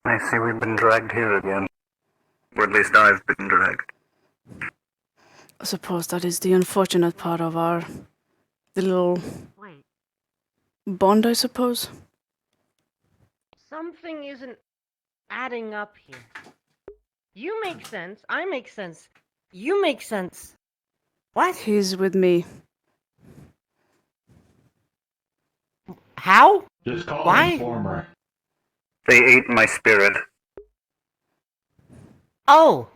I see we've been dragged here again. Or at least I've been dragged. I suppose that is the unfortunate part of the little Wait, bond, I suppose. something isn't adding up here. You make sense. I make sense. You make sense. What? He's with me. How? Just call Why? him Former. They ate my spirit. Oh.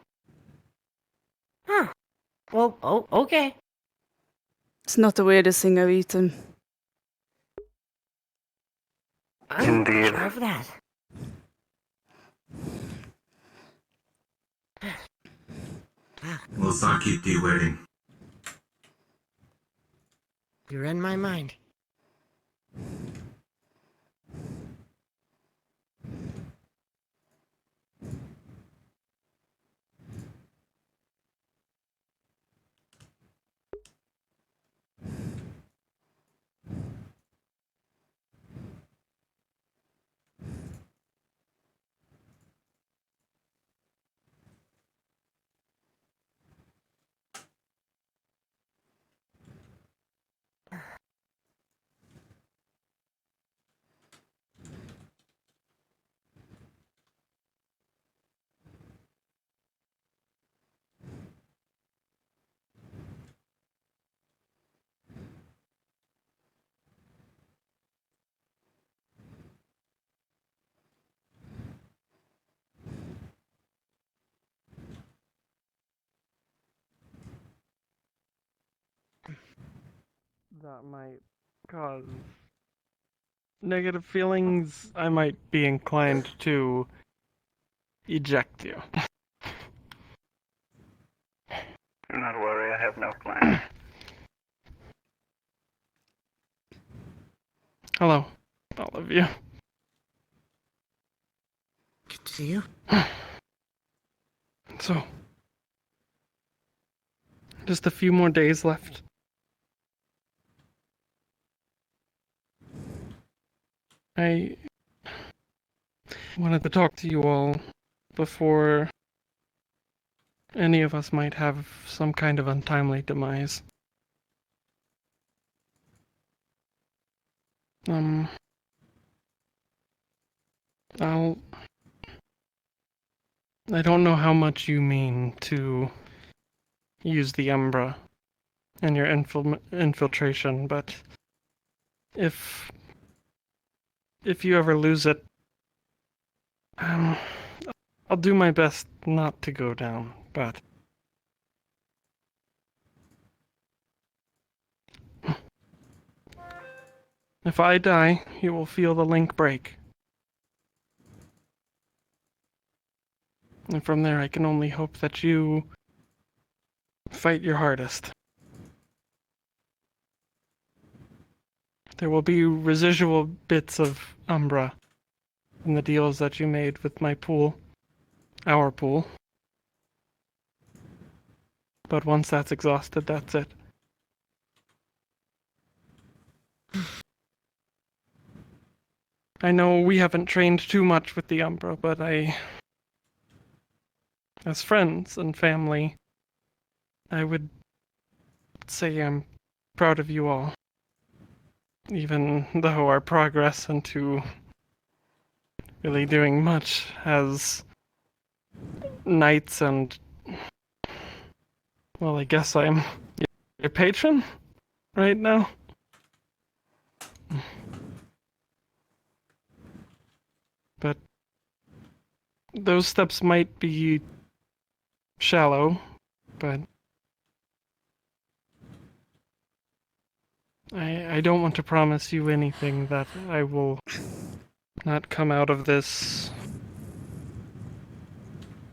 Huh. Well, oh, okay. It's not the weirdest thing I've eaten. I'm Indeed. sure of that. Let's not keep you waiting. You're in my mind. That might cause negative feelings. I might be inclined to eject you. Do not worry, I have no plan. Hello, all of you. Good to see you. So, just a few more days left. I wanted to talk to you all before any of us might have some kind of untimely demise. I'll... I don't know how much you mean to use the Umbra in your infiltration, but if you ever lose it, I'll do my best not to go down, but if I die, you will feel the link break. And from there, I can only hope that you fight your hardest. There will be residual bits of Umbra in the deals that you made with my pool, our pool. But once that's exhausted, that's it. I know we haven't trained too much with the Umbra, but as friends and family, I would say I'm proud of you all. Even though our progress into really doing much as knights and, well, I guess I'm your patron right now. But those steps might be shallow, but I don't want to promise you anything that I will not come out of this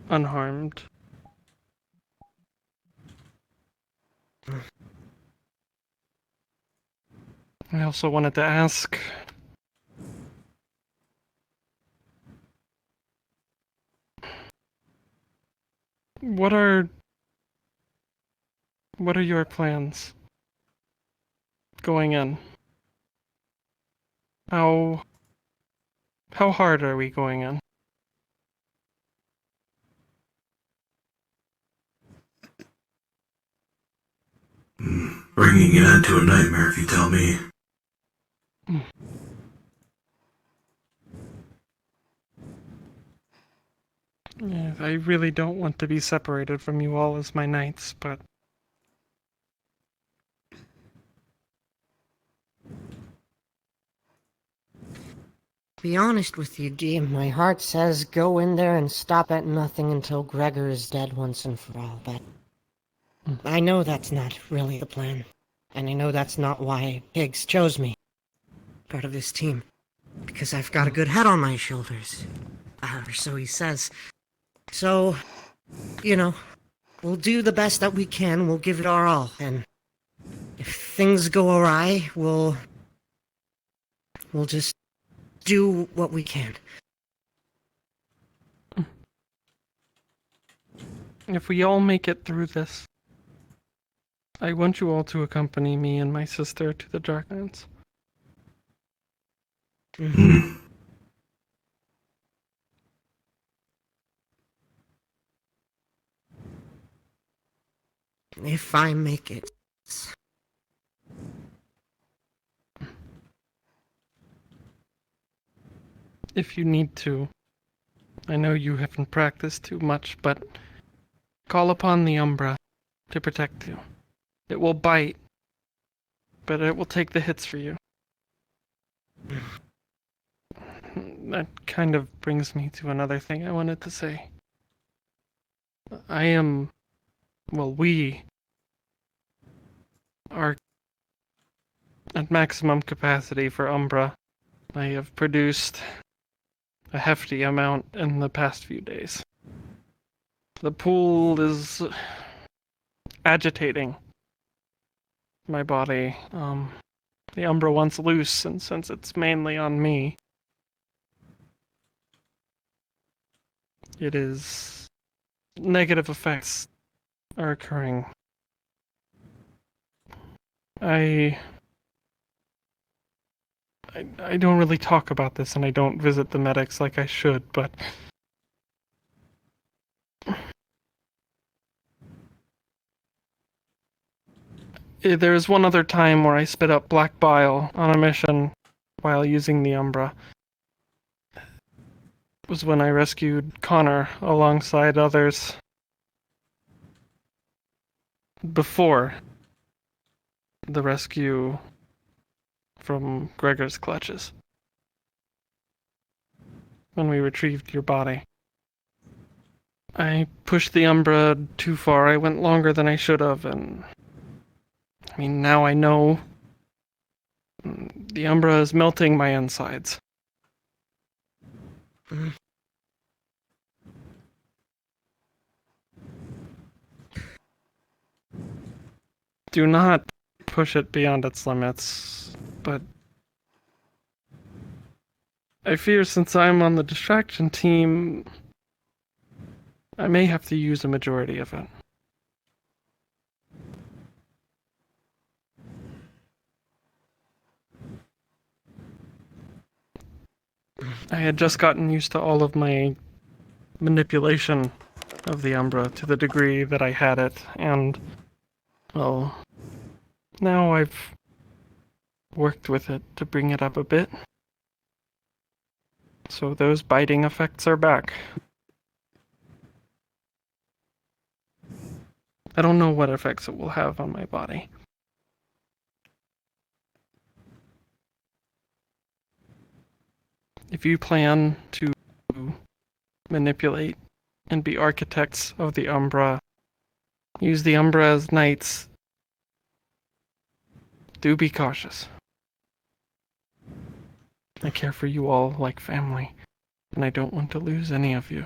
unharmed. I also wanted to ask, what are your plans going in? How hard are we going in? Bringing an end to a nightmare, if you tell me. Yeah, I really don't want to be separated from you all as my knights, but Be honest with you, Dee. My heart says go in there and stop at nothing until Gregor is dead once and for all, but I know that's not really the plan. And I know that's not why Higgs chose me. Part of this team. Because I've got a good head on my shoulders. Or so he says. So, you know, we'll do the best that we can, we'll give it our all, and if things go awry, we'll just do what we can. if we all make it through this, I want you all to accompany me and my sister to the Darklands. If I make it. If you need to. I know you haven't practiced too much, but call upon the Umbra to protect you. It will bite, but it will take the hits for you. That kind of brings me to another thing I wanted to say. We are at maximum capacity for Umbra. I have produced a hefty amount in the past few days. The pool is agitating my body. The Umbra wants loose, and since it's mainly on me, it is negative effects are occurring. I don't really talk about this, and I don't visit the medics like I should, but there is one other time where I spit up black bile on a mission while using the Umbra. It was when I rescued Connor alongside others before the rescue from Gregor's clutches. When we retrieved your body. I pushed the Umbra too far. I went longer than I should have, and I mean, now I know the Umbra is melting my insides. Do not push it beyond its limits, but I fear since I'm on the distraction team, I may have to use a majority of it. I had just gotten used to all of my manipulation of the Umbra to the degree that I had it, and, well, now I've worked with it to bring it up a bit. So those biting effects are back. I don't know what effects it will have on my body. If you plan to manipulate and be architects of the Umbra, use the Umbra as knights, do be cautious. I care for you all like family, and I don't want to lose any of you.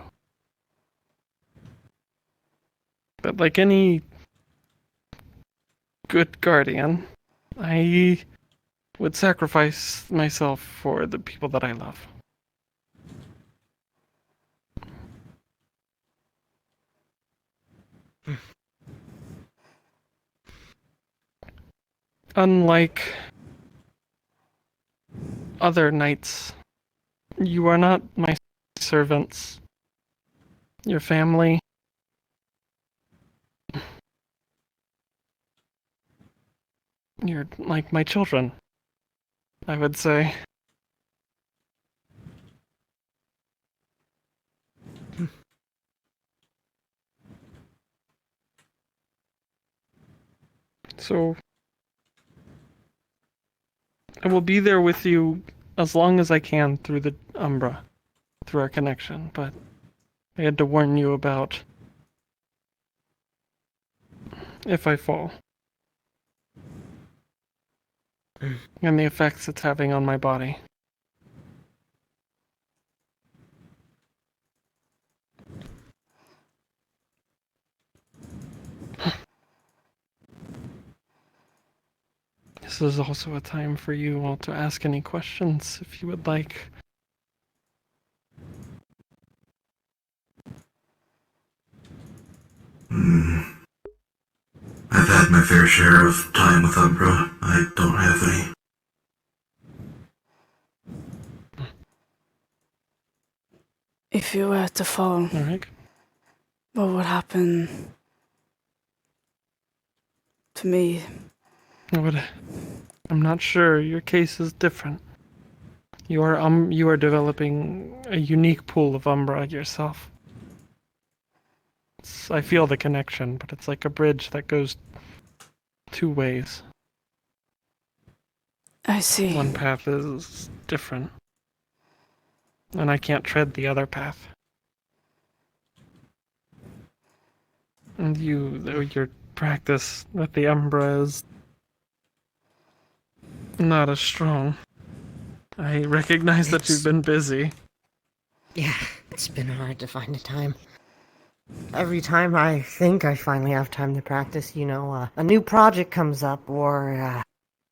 But like any good guardian, I would sacrifice myself for the people that I love. Unlike other knights, you are not my servants. Your family. You're like my children, I would say. So, I will be there with you as long as I can through the Umbra, through our connection, but I had to warn you about if I fall. And the effects it's having on my body. This is also a time for you all to ask any questions if you would like. I've had my fair share of time with Umbra. I don't have any. If you were to fall, Arik? what would happen to me? I'm not sure. Your case is different. You are developing a unique pool of Umbra yourself. I feel the connection, but it's like a bridge that goes two ways. I see. One path is different, and I can't tread the other path. And your practice with the Umbra is not as strong. I recognize that you've been busy. Yeah, it's been hard to find the time. Every time I think I finally have time to practice, a new project comes up, or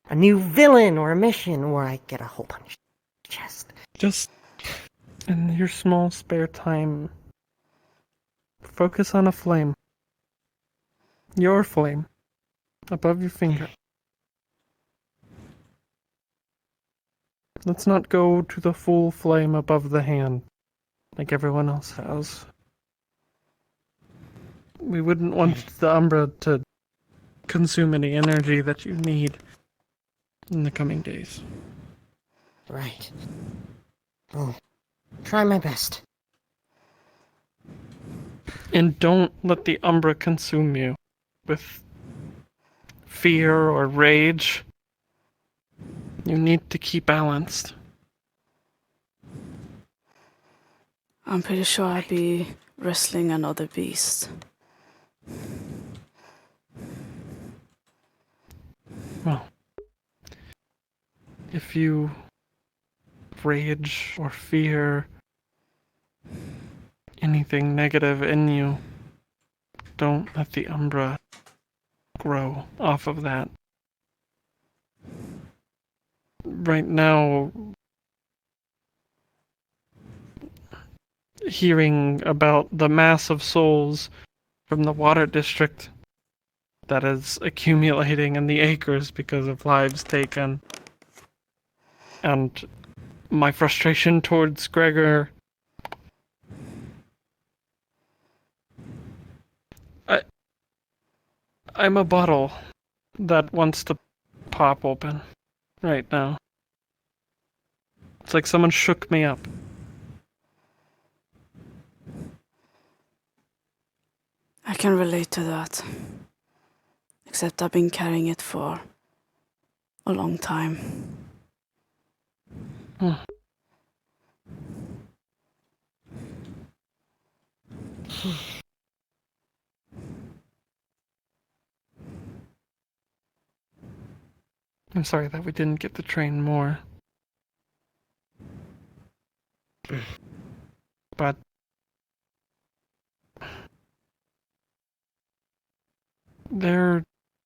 a new villain or a mission, or I get a whole bunch of chest. Just in your small spare time, focus on a flame. Your flame. Above your finger. Let's not go to the full flame above the hand, like everyone else has. We wouldn't want the Umbra to consume any energy that you need in the coming days. Right. I'll try my best. And don't let the Umbra consume you with fear or rage. You need to keep balanced. I'm pretty sure I'd be wrestling another beast. Well, if you rage or fear anything negative in you, don't let the Umbra grow off of that. Right now, hearing about the mass of souls from the water district that is accumulating in the acres because of lives taken, and my frustration towards Gregor, I'm a bottle that wants to pop open right now. It's like someone shook me up. I can relate to that. Except I've been carrying it for a long time. I'm sorry that we didn't get to train more. But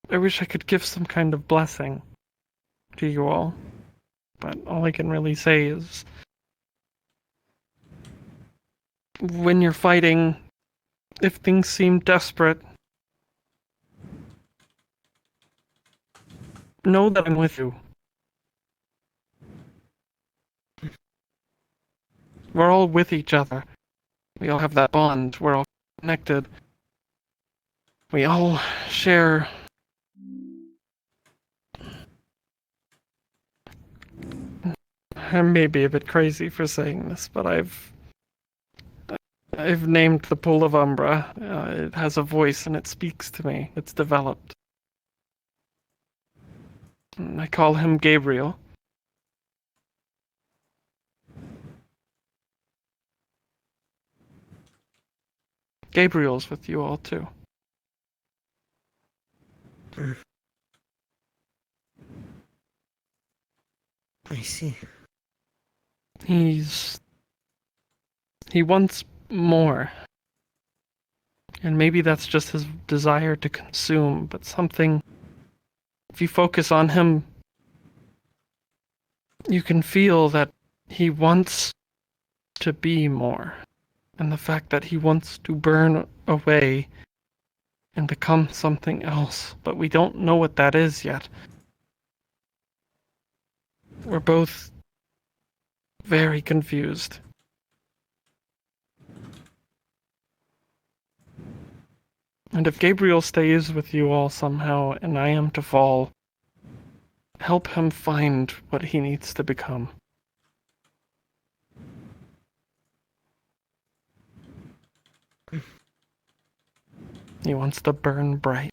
I wish I could give some kind of blessing to you all. But all I can really say is when you're fighting, if things seem desperate, know that I'm with you. We're all with each other. We all have that bond. We're all connected. We all share I may be a bit crazy for saying this, but I've named the pool of Umbra. It has a voice and it speaks to me. It's developed. And I call him Gabriel. Gabriel's with you all too. I see. He wants more. And maybe that's just his desire to consume, but something, if you focus on him, you can feel that he wants to be more. And the fact that he wants to burn away and become something else, but we don't know what that is yet. We're both very confused. And if Gabriel stays with you all somehow and I am to fall, help him find what he needs to become. He wants to burn bright.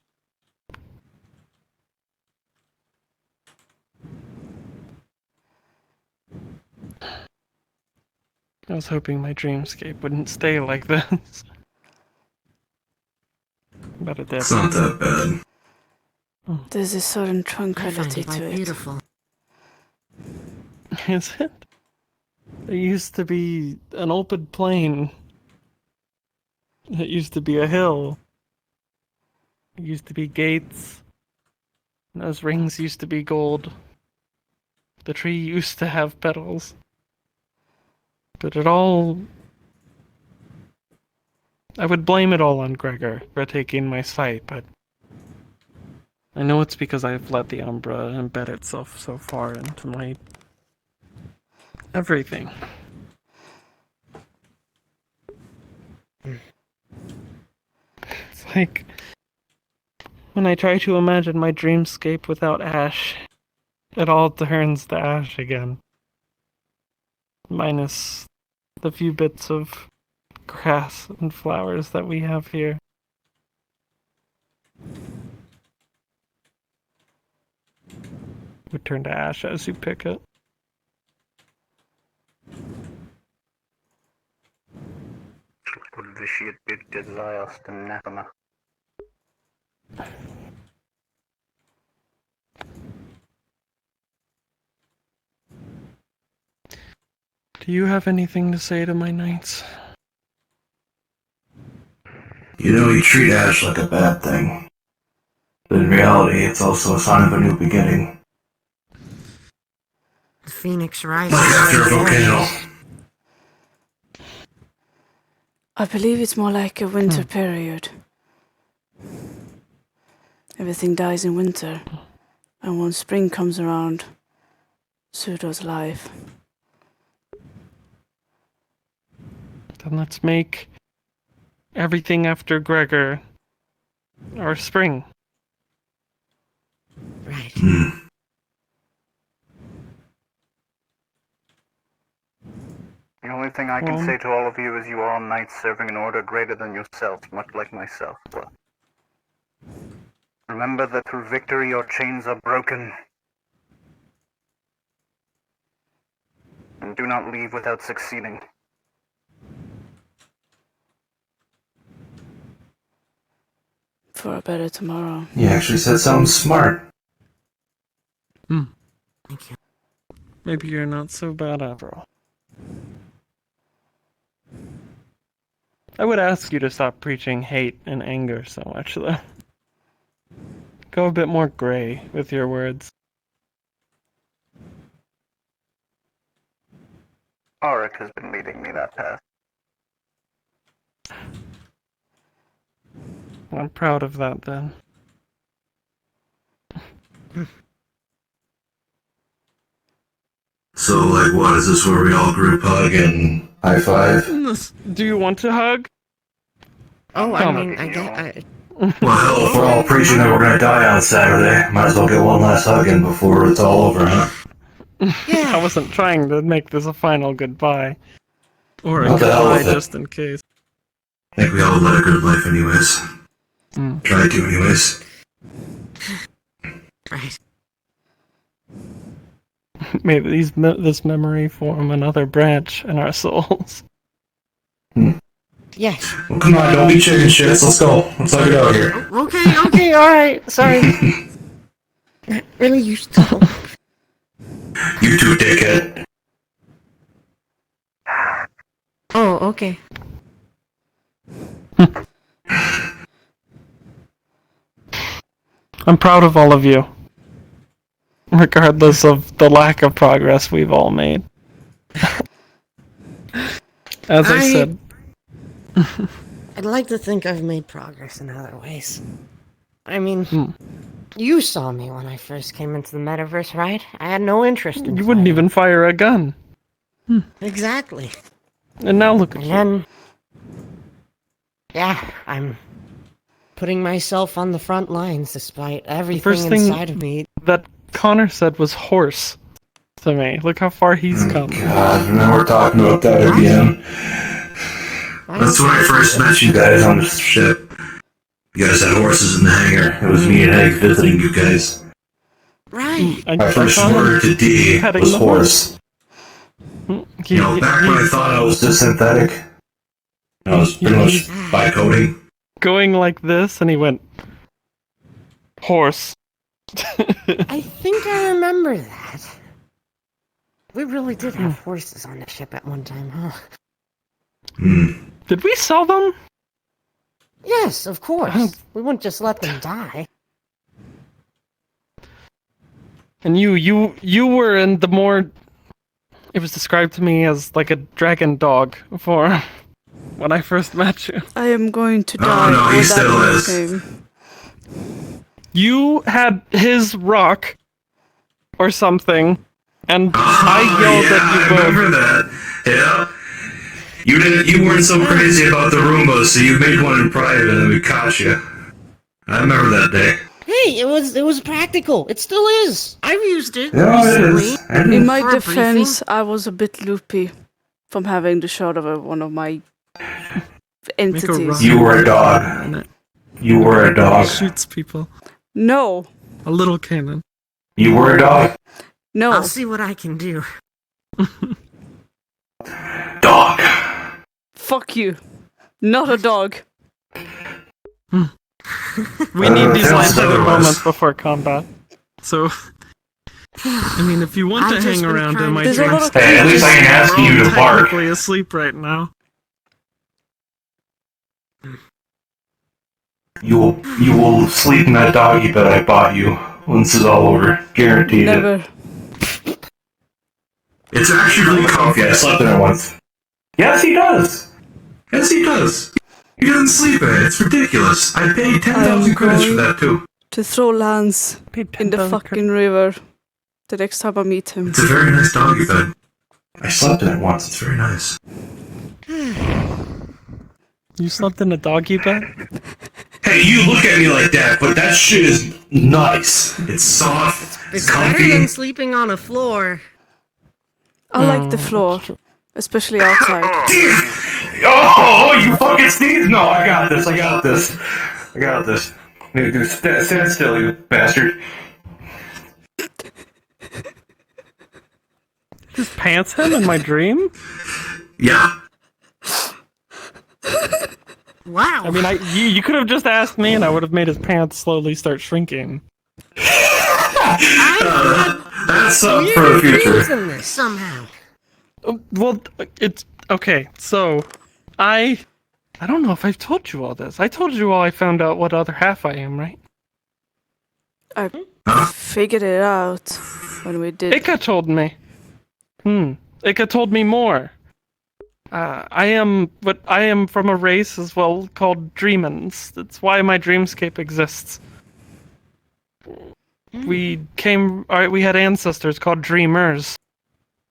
I was hoping my dreamscape wouldn't stay like this. But it did. It's not that bad. There's a certain I find tranquility it quite to it. beautiful. Is it? There used to be an open plain. It used to be a hill. It used to be gates. And those rings used to be gold. The tree used to have petals. But it all... I would blame it all on Gregor for taking my sight, but... I know it's because I've let the Umbra embed itself so far into my... everything. It's like... when I try to imagine my dreamscape without ash, it all turns to ash again. Minus the few bits of grass and flowers that we have here. Would turn to ash as you pick it. Would vitiate big desires to anathema. Do you have anything to say to my knights? You know, you treat ash like a bad thing. But in reality, it's also a sign of a new beginning. The phoenix rises. Like after a volcano. I believe it's more like a winter period. Everything dies in winter, and when spring comes around, so does life. Then let's make everything after Gregor our spring. Right. The only thing I can say to all of you is you are knights serving an order greater than yourselves, much like myself. But remember that through victory your chains are broken. And do not leave without succeeding. For a better tomorrow. You actually said something smart. Thank you. Maybe you're not so bad after all. I would ask you to stop preaching hate and anger so much, though. Go a bit more gray with your words. Arik has been leading me that path. I'm proud of that, then. So, like, what is this where we all group hug and high five? Do you want to hug? Oh, I Come mean, on. I Well, hell, if we're all preaching that we're gonna die on Saturday, might as well get one last hug in before it's all over, huh? Yeah. I wasn't trying to make this a final goodbye. Or a What the hell goodbye with it? just in case. I think we all led a good life anyways. Try to anyways. Right. May this memory form another branch in our souls. Yes. Well, come on, don't be chicken shits. Let's go. Let's all get out here. Okay, alright. Sorry. Not really used to. You too, dickhead. Oh, okay. I'm proud of all of you. Regardless of the lack of progress we've all made. As I said. I'd like to think I've made progress in other ways. I mean, you saw me when I first came into the metaverse, right? I had no interest in You wouldn't fighting. even fire a gun. Exactly. And now look at And you. then... Yeah, I'm putting myself on the front lines despite everything first thing- inside of me. That Connor said was horse to me. Look how far he's come. God, now we're talking about that again. That's when I first met you guys on the ship. You guys had horses in the hangar. It was me and Hank visiting you guys. Right. My first saw him word to D petting was the horse. He- You know, back when I thought I was just synthetic, I was pretty much by coding. going like this, and he went horse. I think I remember that. We really did have horses on the ship at one time, huh? Did we sell them? Yes, of course. We wouldn't just let them die. And you were in the more. It was described to me as like a dragon dog for when I first met you. I am going to Oh, die no, he with still that is. game. You had his rock or something, and I yelled yeah, at you I both. remember that. Yeah. You weren't so crazy about the Roomba, so you made one in private and we caught you. I remember that day. Hey, it was practical. It still is. I've used it Yeah, it recently. is. In my For a defense, I was a bit loopy from having the shot of one of my entities. You were a dog. You were a dog. Shoots people. No, A little cannon. You were a dog. no. I'll see what I can do. Dog. Fuck you. Not a dog. We need these tell us lighthearted otherwise. moments before combat. So, I mean, if you want I've to just hang been around in trying my to- There's a dream lot of state, Hey, at least I can ask we're you all to bark. technically asleep right now. You will sleep in that doggy bed I bought you when this is all over. Guaranteed it. Never. It's actually really comfy. I slept in it once. Yes, he does. Yes, he does. He doesn't sleep in it. It's ridiculous. I paid 10,000 credits for that too. To throw Lance in the fucking river the next time I meet him. It's a very nice doggy bed. I slept in it once. It's very nice. You slept in a doggy bed? Hey, you look at me like that, but that shit is nice. It's soft. It's better comfy. than sleeping on a floor. I like the floor, especially outside. Oh, you fucking sneeze! No, I got this. I got this. I got this. Dude, stand still, you bastard. His pants him in my dream? Yeah. Wow. I mean, you could have just asked me, and I would have made his pants slowly start shrinking. That's something for the weird dreams future. in this somehow. Well, it's okay. So, I don't know if I've told you all this. I told you all I found out what other half I am, right? I figured it out when we did. Ika told me. Ika told me more. I am from a race as well called Dreamans. That's why my dreamscape exists. We had ancestors called Dreamers,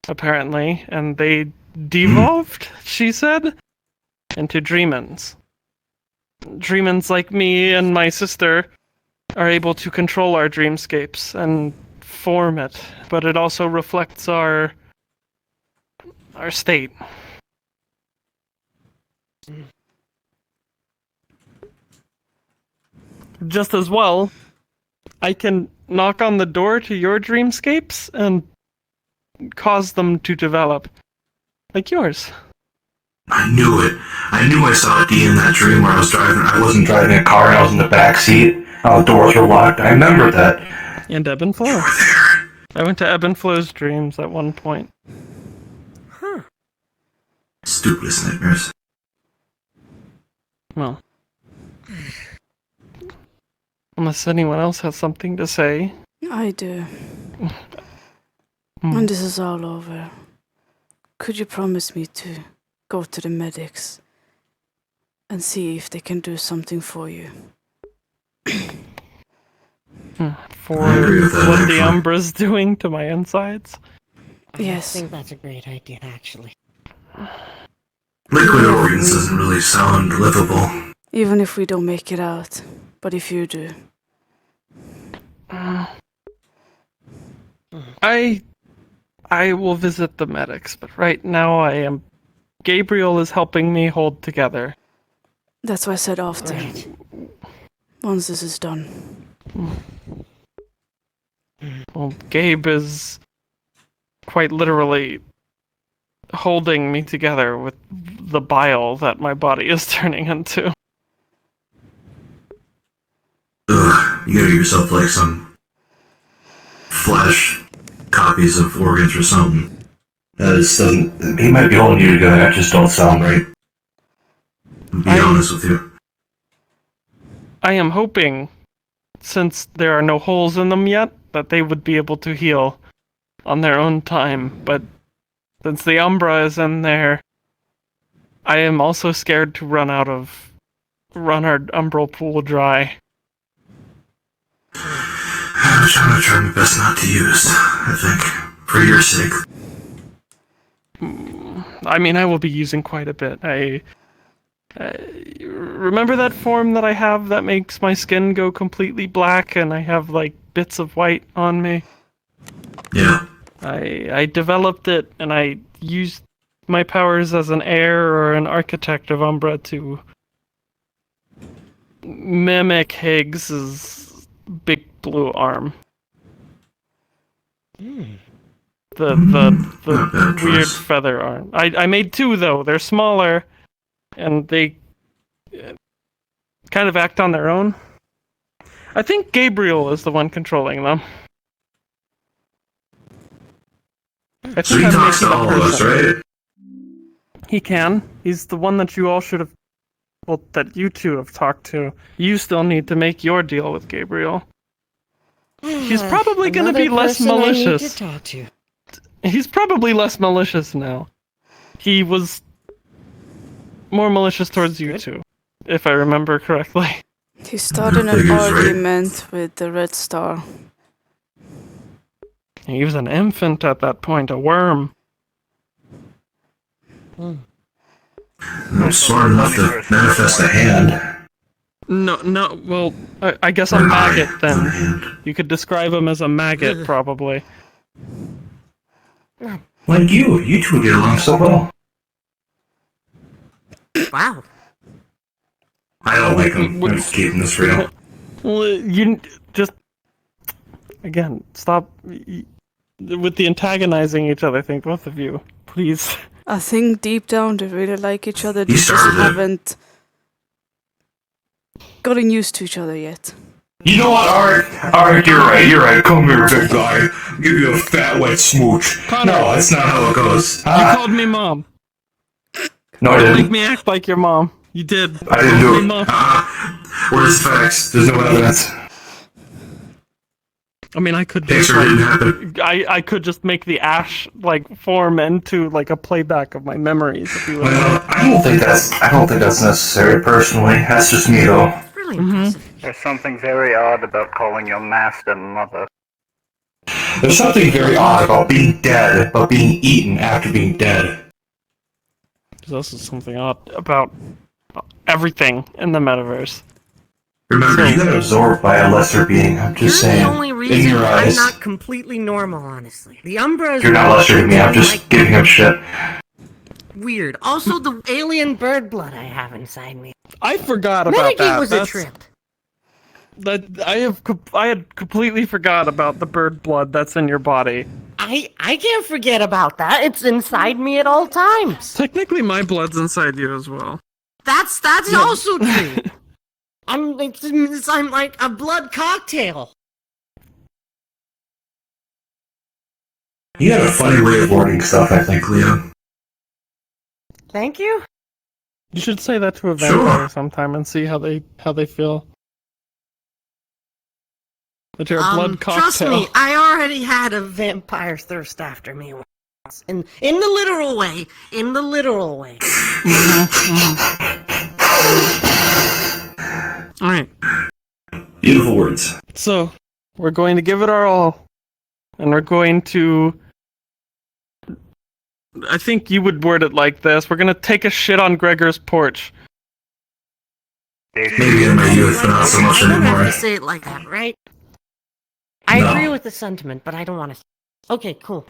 apparently, and they devolved, she said, into Dreamans. Dreamans like me and my sister are able to control our dreamscapes and form it, but it also reflects our state. Just as well, I can knock on the door to your dreamscapes and cause them to develop. Like yours. I knew it. I knew I saw D in that dream where I was driving. I wasn't driving a car, I was in the back seat. All the doors were locked. I remember that. And Ebb and Flow. You were there. I went to Ebb and Flow's dreams at one point. Stupidest nightmares. Well. Unless anyone else has something to say. I do. When this is all over, could you promise me to go to the medics and see if they can do something for you? For I agree with that, what the actually. Umbra's doing to my insides? Yes. I think that's a great idea, actually. Liquid organs doesn't really sound livable. Even if we don't make it out, but if you do. I will visit the medics, but right now Gabriel is helping me hold together. That's why I said after. Right. Once this is done. Well, Gabe is quite literally holding me together with the bile that my body is turning into. Ugh, you gotta give yourself like some flash copies of organs or something. That just doesn't. He might be holding you together, that just don't sound right. To be honest with you. I am hoping, since there are no holes in them yet, that they would be able to heal on their own time, but since the Umbra is in there, I am also scared to run our umbral pool dry. I'm trying to try my best not to use, I think. For your sake. I mean, I will be using quite a bit. Remember that form that I have that makes my skin go completely black and I have, like, bits of white on me? Yeah. I developed it and I used my powers as an heir or an architect of Umbra to mimic Higgs's big blue arm. The Not bad weird choice. feather arm. I made two though. They're smaller, and they kind of act on their own. I think Gabriel is the one controlling them. I So he I'm talks to making a all of us, person. right? He can. He's the one that you all should have. Well, that you two have talked to. You still need to make your deal with Gabriel. He's probably going to be Another less person I need malicious. to talk to. He's probably less malicious now. He was more malicious towards you two, if I remember correctly. He started an Figures, right? argument with the Red Star. He was an infant at that point, a worm. I'm smart enough to manifest a hand. No, well, I guess a Or an maggot eye on a then. hand. You could describe him as a maggot, probably. Like you. You two get along so well. Wow. I don't like him. I'm just keeping this real. Well, you just... Again, stop with the antagonizing each other thing, both of you. Please. I think deep down they really like each other. They He just started it. haven't gotten used to each other yet. You know what, Arik, you're right. Come here, big guy. I'll give you a fat, wet smooch. Connor. No, that's not how it goes. You Ah, called me mom. no, I Don't didn't. make me act like your mom. You did. I didn't You do called it. me mom. Where's the facts? There's no evidence. I mean, I could Picture didn't happen. I could just make the ash like form into like a playback of my memories if you would. Well, I don't think that's necessary. Personally, that's just me though. Really impressive. There's something very odd about calling your master mother. There's something very odd about being dead, about being eaten after being dead. There's also something odd about everything in the metaverse. Remember, you got absorbed by a lesser being. I'm just You're saying. the only In reason your I'm eyes, not completely normal, honestly. The Umbra is you're not lesser than me. I'm just giving him shit. weird. Also, the alien bird blood I have inside me. I forgot about Medicaid that. was a trip. I had completely forgot about the bird blood that's in your body. I can't forget about that. It's inside me at all times. Technically, my blood's inside you as well. That's also true. I'm like a blood cocktail. You have a funny way of wording stuff, I think, Leon. Thank you. You should say that to a Sure. vampire sometime and see how they feel. That you're a blood cocktail. Trust me, I already had a vampire thirst after me once. In the literal way. In the literal way. Alright, Beautiful words. so we're going to give it our all. And we're going to... I think you would word it like this. We're gonna take a shit on Gregor's porch. Maybe in my youth, but not so much I don't have anymore. to say it like that, right? I No. agree with the sentiment, but I don't want to. Okay, cool.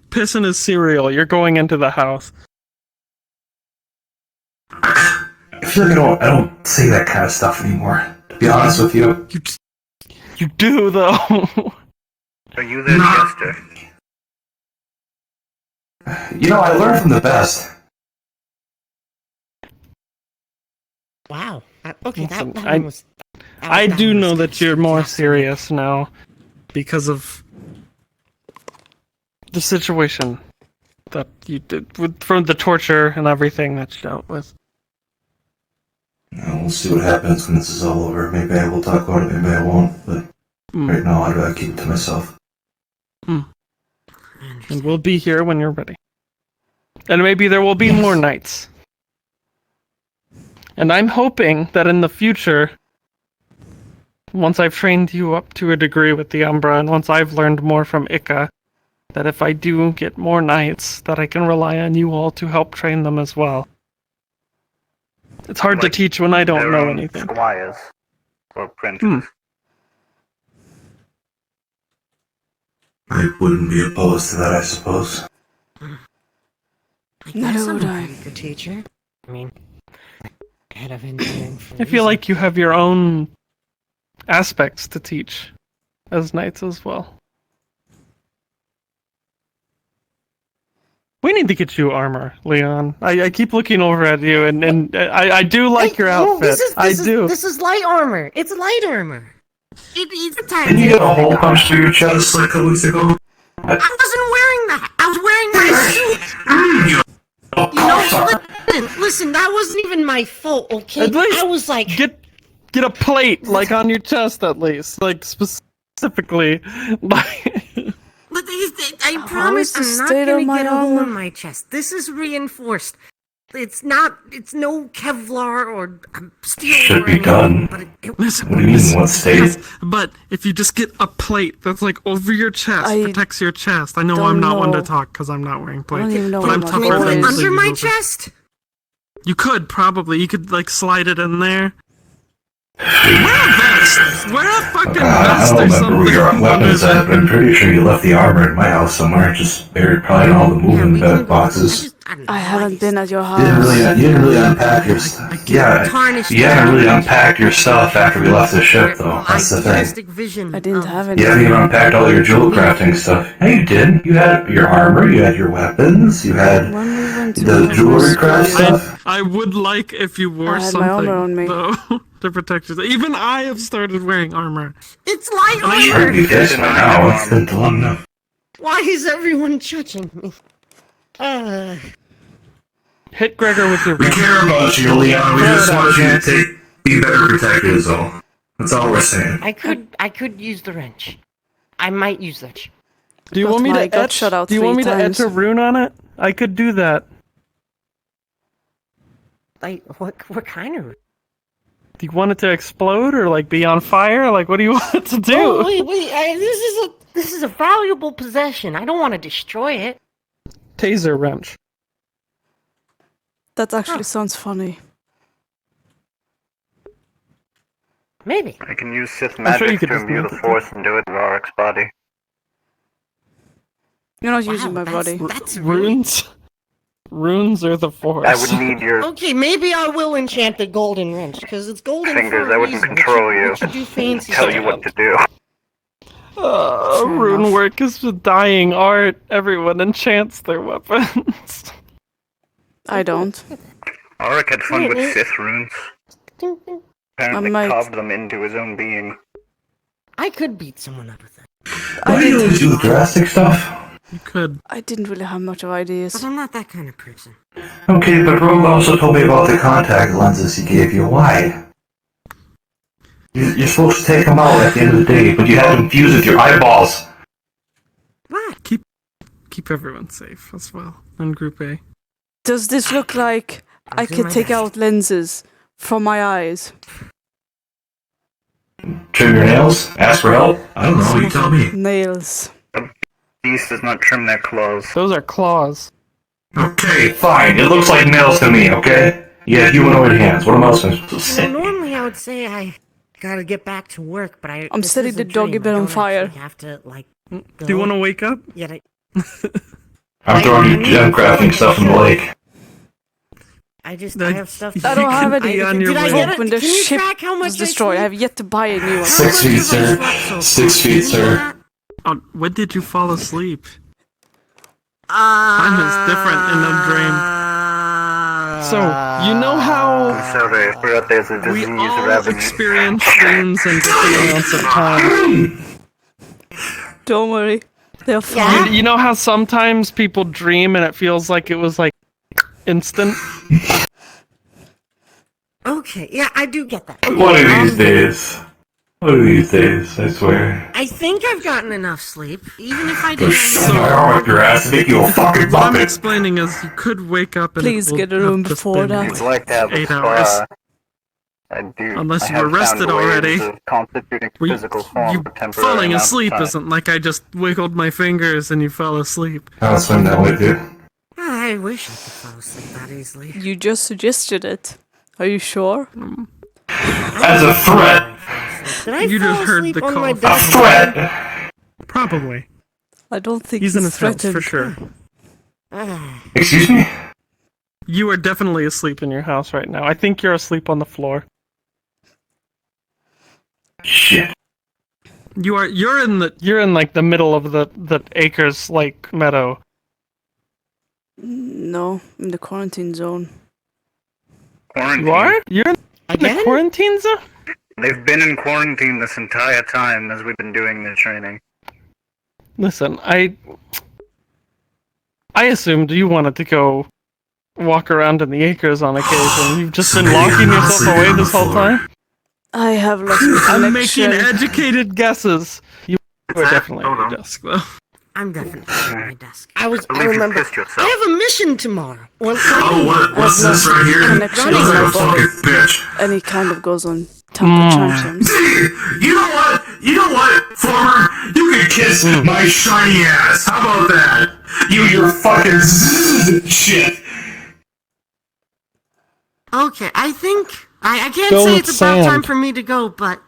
Piss in his cereal. You're going into the house. I feel like I don't say that kind of stuff anymore. To be honest with you. You do, though. Are you there, No. Chester? You know, I learned from the best. Wow. Okay, Listen, that I- one was. I that do one was know that you're more awesome. serious now because of the situation that you did from the torture and everything that you dealt with. We'll see what happens when this is all over. Maybe I will talk about it, maybe I won't. But right now, I'd rather keep it to myself. And we'll be here when you're ready. And maybe there will be more nights. And I'm hoping that in the future, once I've trained you up to a degree with the Umbra, and once I've learned more from Ika, that if I do get more knights, that I can rely on you all to help train them as well. It's hard to Like teach when I don't Their know own anything. Squires. Or princes. I wouldn't be opposed to that, I suppose. I Neither guess I'm would a I. pretty good teacher. I mean, head of engineering for a I feel reason. like you have your own aspects to teach as knights as well. We need to get you armor, Leon. I keep looking over at you, and I do like your outfit. This is light armor. It's light armor. It's a tiny. Didn't you get a hole punched through your chest like a couple weeks ago? I wasn't wearing that. I was wearing my suit. You know, listen, that wasn't even my fault, okay? At least I was like, Get a plate, like on your chest at least, like specifically. but I How promise is the I'm not state gonna of my get a hole armor? in my chest. This is reinforced. It's no Kevlar or steel Should or be anything, done. but Listen, What do you mean, what state? But if you just get a plate that's like over your chest, I protects your chest. I know don't I'm not one to know. talk because I'm not wearing I don't plates. even know But where I'm my tougher can we phone put than it is. under the my usual- chest? You could probably. You could like slide it in there. Wear a vest. Wear a fucking I vest don't or remember where your something. weapons at, but I'm pretty sure you left the armor in my house somewhere, just buried probably in all the moving boxes. I haven't been at your You didn't house. really unpack your stuff. Yeah, Tarnished you haven't really unpacked your stuff after we left the ship, though. That's the thing. Idealistic vision. I didn't of- have You any. haven't even unpacked all your jewel crafting stuff. No, you didn't. You had your armor, you had your weapons, you had When we went to the my jewelry first craft school, stuff. I would like if you wore I had something my armor on me. though to protect yourself. Even I have started wearing armor. It's light I'd armor. be pissed by now. It's been long enough. Why is everyone judging me? Hit Gregor with your We wrench. care about you, Leon. We just want you to be better protected, is all. That's all we're saying. I could use the wrench. I might use that. Do you But want me my to got etch? shut out Do you want me 3 to etch times. a rune on it? I could do that. Like what kind of? Do you want it to explode or like be on fire? Like what do you want it to do? Oh, wait! This is a valuable possession. I don't want to destroy it. Taser wrench. That actually sounds funny. Maybe. I can use Sith I'm sure you magic could to just imbue make the it. Force and do it with Arik's body. You're not Wow, using my that's- body. That's really... Runes? Runes are the force. I would need your Okay, maybe I will enchant the golden wrench, because it's golden fingers. for a I wouldn't reason. control It you. should do fancy tell stuff. you what to do. Fair Rune enough. work is the dying art. Everyone enchants their weapons. I don't. Arik had fun with Sith runes. Apparently might- carved them into his own being. I could beat someone up with it. Why do you always do the drastic stuff? You could. I didn't really have much of But ideas. I'm not that kind of person. Okay, but Rogue also told me about the contact lenses he gave you. Why? You're supposed to take them out at the end of the day, but you have them fused with your eyeballs. What? Keep everyone safe as well. In Group A. Does this look like I do could my take best. out lenses from my eyes? Trim your nails? Ask for help? I don't know, you tell me. Nails. Beast does not trim their claws. Those are claws. Okay, fine. It looks like nails to me, okay? You have humanoid hands. What am I supposed to You know, say? normally I would say I gotta get back to work, but I'm this setting is the a doggy dream. bed I on don't fire. actually have to, like, Do you want to wake up? Yet I'm throwing your gem crafting stuff in the lake. I I- have stuff. I don't have any. be on your Did I way. get it? When the Can you ship track how much was destroyed, I have yet to buy a new one. 6 feet, sir. 6 feet, sir. Oh, when did you fall asleep? Mine is different in a dream. So, you know how I'm sorry, I forgot there's a we disease all ravaging. experience dreams in different amounts of time? Don't worry, they're fine. You know how sometimes people dream and it feels like it was like instant? Okay, yeah, I do get that. One of these days. One of these days, I swear. I think I've gotten enough sleep, even if I Go didn't. shove my arm up your ass and make you a fucking What I'm bucket. explaining is you could wake up and Please it will get a room have just before been that. I'd like to have 8 a hours. spa. I do. Unless I you have were rested found ways already. of constituting Well, physical form you for temporary falling amounts of asleep time. isn't like I just wiggled my fingers and you fell asleep. I'll swim that way, dude. I wish I could fall asleep that easily. You just suggested it. Are you sure? As a threat. Did I You fall just heard asleep the on my cough. A desk? threat! Probably. I don't think He's in his house threatened. for sure. Ah, Excuse me? You are definitely asleep in your house right now. I think you're asleep on the floor. Shit. You're in like the middle of the acres like meadow. No, in the quarantine zone. Quarantine. You are? You're in the again? quarantine zone? They've been in quarantine this entire time as we've been doing the training. Listen, I assumed you wanted to go walk around in the acres on occasion. You've just So been maybe locking you're not yourself sleeping away on the this whole floor. time? I have lost my I'm making connection. educated guesses. You were definitely Hold at on. your desk, though. I'm definitely at my desk. I I believe you remember. pissed I yourself. have a mission tomorrow. Oh, what's this right here? Connection Look with at my a body. fucking bitch. Any kind of goes on temper tantrums. You know what? You know what, Former? You can kiss my shiny ass. How about that? Your fucking shit. Okay, I think I can't Go say with it's about sand. time for me to go, but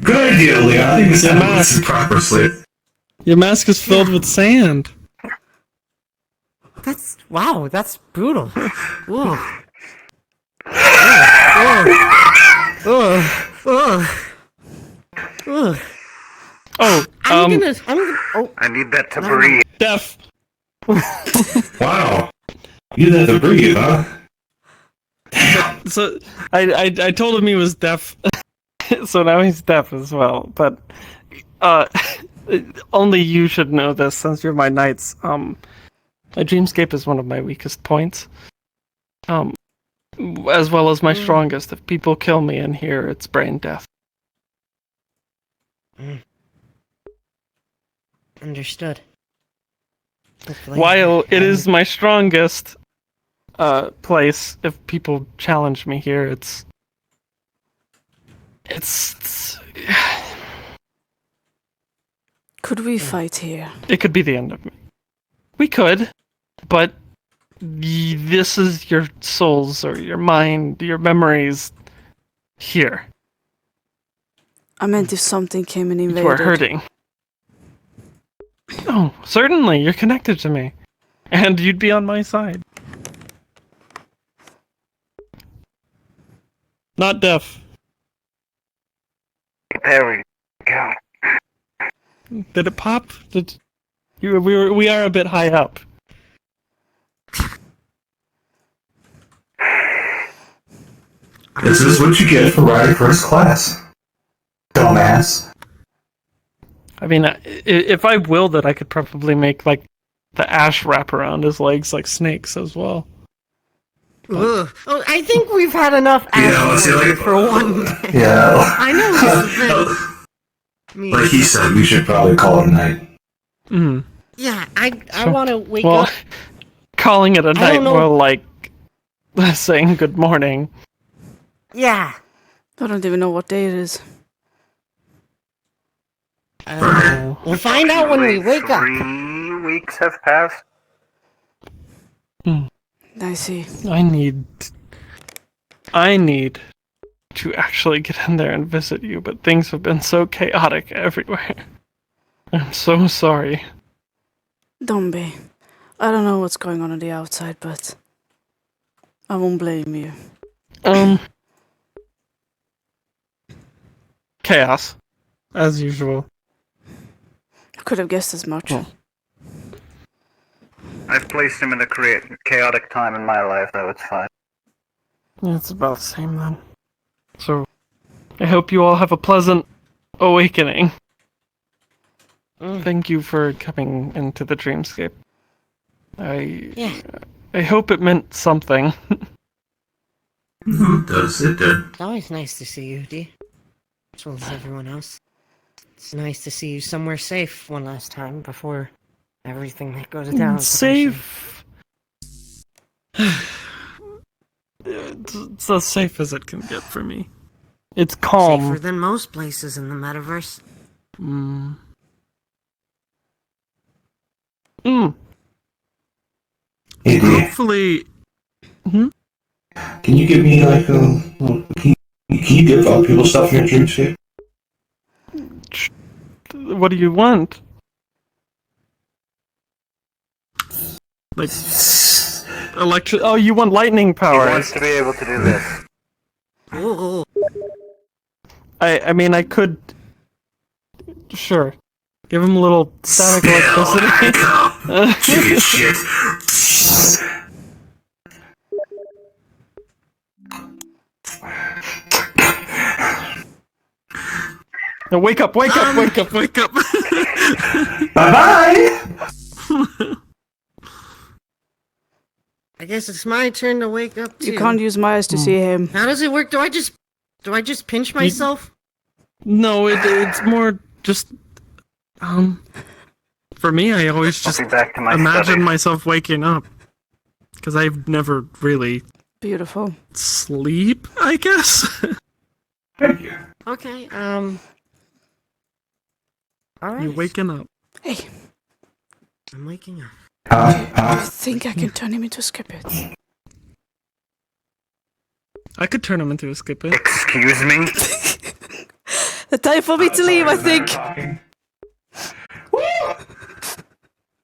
Good idea, Leon. I think it's time to get some proper sleep. Your mask is filled with sand. that's that's brutal. Whoa. Oh, I'm gonna. Oh, I need that to breathe. Def. Wow. You had to breathe, huh? So I told him he was deaf, so now he's deaf as well. But only you should know this since you're my knights. My dreamscape is one of my weakest points. As well as my strongest. If people kill me in here, it's brain death. understood. Hopefully- While it is my strongest place, if people challenge me here, it's Could we fight here? it could be the end of me. We could, but this is your souls or your mind, your memories here. I meant if something came and invaded. You are hurting. Oh, certainly. You're connected to me. And you'd be on my side. Not deaf. There we go. Did it pop? We are a bit high up. This is what you get for riding first class. Dumbass. I mean, if I willed it, I could probably make, like, the ash wrap around his legs like snakes as well. Ugh. Oh, I think we've had enough action for one day. Yeah. I know this is a bit... Like he said, we should probably call it a night. Mm. Yeah, I want to wake Well, up. calling it a night don't know. more like saying good morning. Yeah. I don't even know what day it is. We'll find out when we wake up. 3 weeks have passed. I see. I need to actually get in there and visit you, but things have been so chaotic everywhere. I'm so sorry. Don't be. I don't know what's going on the outside, but I won't blame you. Chaos, as usual. I could have guessed as much. Oh. I've placed him in a chaotic time in my life, though it's fine. Yeah, it's about the same then. So, I hope you all have a pleasant awakening. Thank you for coming into the dreamscape. I hope it meant something. It does, it did. It's always nice to see you, Dee. As well as everyone else. It's nice to see you somewhere safe one last time before everything that goes down. Safe. It's as safe as it can get for me. It's calm. Safer than most places in the metaverse. Hey, Dee, Hopefully. can you give me like a... Can you give other people stuff in your dreamscape? What do you want? Like electric? Oh, you want lightning He power? wants to be able to do this. Ooh. I mean, I could. Sure. Give him a little static electricity. Chicken shit. No, wake up! Wake up! Wake up! Wake up! Bye-bye! I guess it's my turn to wake up too. You can't use my eyes to see him. How does it work? Do I just pinch myself? No, it's more just. For me, I always just I'll be back to my imagine study. myself waking up. Because I've never really Beautiful. sleep, I guess. Thank you. Okay, alright. You're waking up. Hey, I'm waking up. I think I can turn him into a skipper. I could turn him into a skip it. Excuse me? The time for me to leave, I think. Talking.